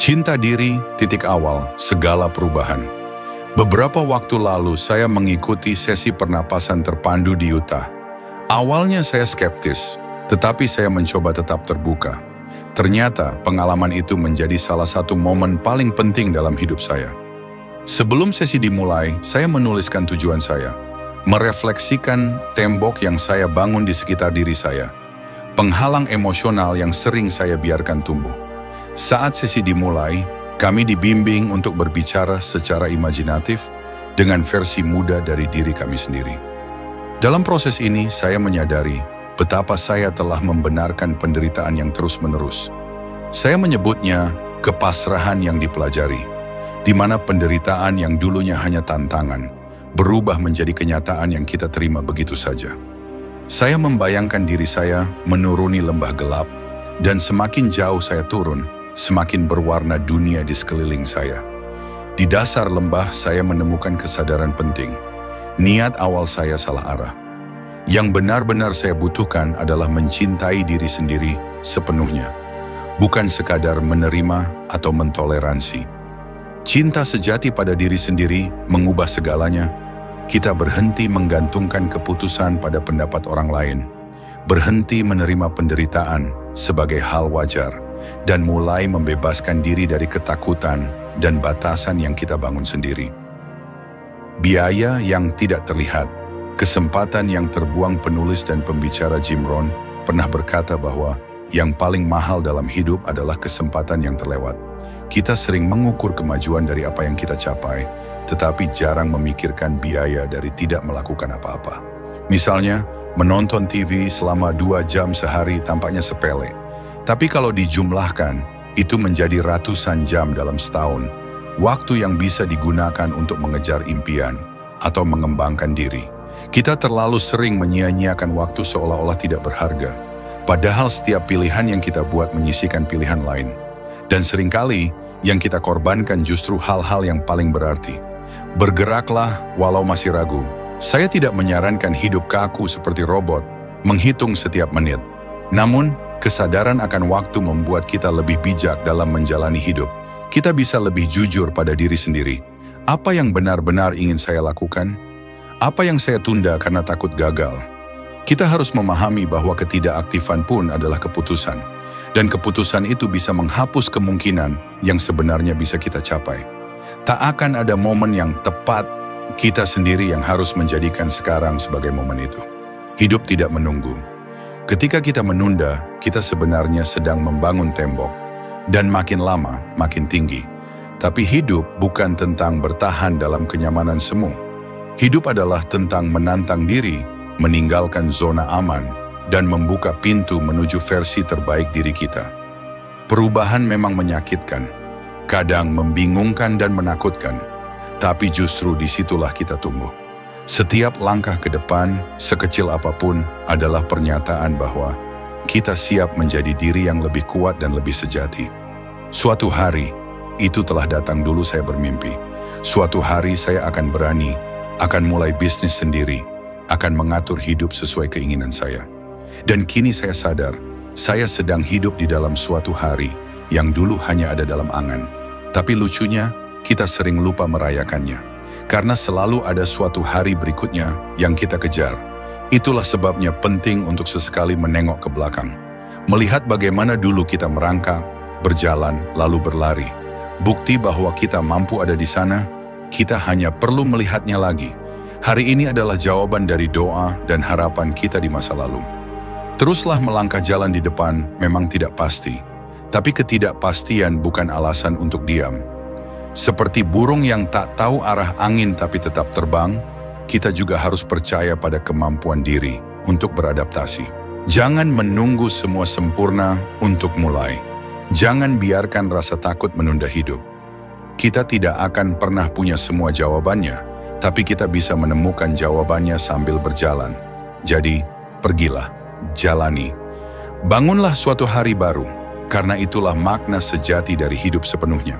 Cinta diri, titik awal, segala perubahan. Beberapa waktu lalu saya mengikuti sesi pernapasan terpandu di Utah. Awalnya saya skeptis, tetapi saya mencoba tetap terbuka. Ternyata pengalaman itu menjadi salah satu momen paling penting dalam hidup saya. Sebelum sesi dimulai, saya menuliskan tujuan saya, merefleksikan tembok yang saya bangun di sekitar diri saya, penghalang emosional yang sering saya biarkan tumbuh. Saat sesi dimulai, kami dibimbing untuk berbicara secara imajinatif dengan versi muda dari diri kami sendiri. Dalam proses ini, saya menyadari betapa saya telah membenarkan penderitaan yang terus-menerus. Saya menyebutnya kepasrahan yang dipelajari, di mana penderitaan yang dulunya hanya tantangan, berubah menjadi kenyataan yang kita terima begitu saja. Saya membayangkan diri saya menuruni lembah gelap, dan semakin jauh saya turun, semakin berwarna dunia di sekeliling saya. Di dasar lembah saya menemukan kesadaran penting. Niat awal saya salah arah. Yang benar-benar saya butuhkan adalah mencintai diri sendiri sepenuhnya, bukan sekadar menerima atau mentoleransi. Cinta sejati pada diri sendiri mengubah segalanya. Kita berhenti menggantungkan keputusan pada pendapat orang lain, berhenti menerima penderitaan sebagai hal wajar, dan mulai membebaskan diri dari ketakutan dan batasan yang kita bangun sendiri. Biaya yang tidak terlihat, kesempatan yang terbuang. Penulis dan pembicara Jim Rohn pernah berkata bahwa yang paling mahal dalam hidup adalah kesempatan yang terlewat. Kita sering mengukur kemajuan dari apa yang kita capai, tetapi jarang memikirkan biaya dari tidak melakukan apa-apa. Misalnya, menonton TV selama 2 jam sehari tampaknya sepele. Tapi kalau dijumlahkan, itu menjadi ratusan jam dalam setahun, waktu yang bisa digunakan untuk mengejar impian atau mengembangkan diri. Kita terlalu sering menyia-nyiakan waktu seolah-olah tidak berharga, padahal setiap pilihan yang kita buat menyisihkan pilihan lain. Dan seringkali, yang kita korbankan justru hal-hal yang paling berarti. Bergeraklah walau masih ragu. Saya tidak menyarankan hidup kaku seperti robot, menghitung setiap menit. Namun, kesadaran akan waktu membuat kita lebih bijak dalam menjalani hidup. Kita bisa lebih jujur pada diri sendiri. Apa yang benar-benar ingin saya lakukan? Apa yang saya tunda karena takut gagal? Kita harus memahami bahwa ketidakaktifan pun adalah keputusan. Dan keputusan itu bisa menghapus kemungkinan yang sebenarnya bisa kita capai. Tak akan ada momen yang tepat, kita sendiri yang harus menjadikan sekarang sebagai momen itu. Hidup tidak menunggu. Ketika kita menunda, kita sebenarnya sedang membangun tembok, dan makin lama, makin tinggi. Tapi hidup bukan tentang bertahan dalam kenyamanan semu. Hidup adalah tentang menantang diri, meninggalkan zona aman, dan membuka pintu menuju versi terbaik diri kita. Perubahan memang menyakitkan, kadang membingungkan dan menakutkan, tapi justru disitulah kita tumbuh. Setiap langkah ke depan, sekecil apapun, adalah pernyataan bahwa kita siap menjadi diri yang lebih kuat dan lebih sejati. Suatu hari, itu telah datang dulu saya bermimpi. Suatu hari saya akan berani, akan mulai bisnis sendiri, akan mengatur hidup sesuai keinginan saya. Dan kini saya sadar, saya sedang hidup di dalam suatu hari yang dulu hanya ada dalam angan. Tapi lucunya, kita sering lupa merayakannya. Karena selalu ada suatu hari berikutnya yang kita kejar. Itulah sebabnya penting untuk sesekali menengok ke belakang. Melihat bagaimana dulu kita merangkak, berjalan, lalu berlari. Bukti bahwa kita mampu ada di sana, kita hanya perlu melihatnya lagi. Hari ini adalah jawaban dari doa dan harapan kita di masa lalu. Teruslah melangkah jalan di depan memang tidak pasti. Tapi ketidakpastian bukan alasan untuk diam. Seperti burung yang tak tahu arah angin tapi tetap terbang, kita juga harus percaya pada kemampuan diri untuk beradaptasi. Jangan menunggu semua sempurna untuk mulai. Jangan biarkan rasa takut menunda hidup. Kita tidak akan pernah punya semua jawabannya, tapi kita bisa menemukan jawabannya sambil berjalan. Jadi, pergilah, jalani. Bangunlah suatu hari baru, karena itulah makna sejati dari hidup sepenuhnya.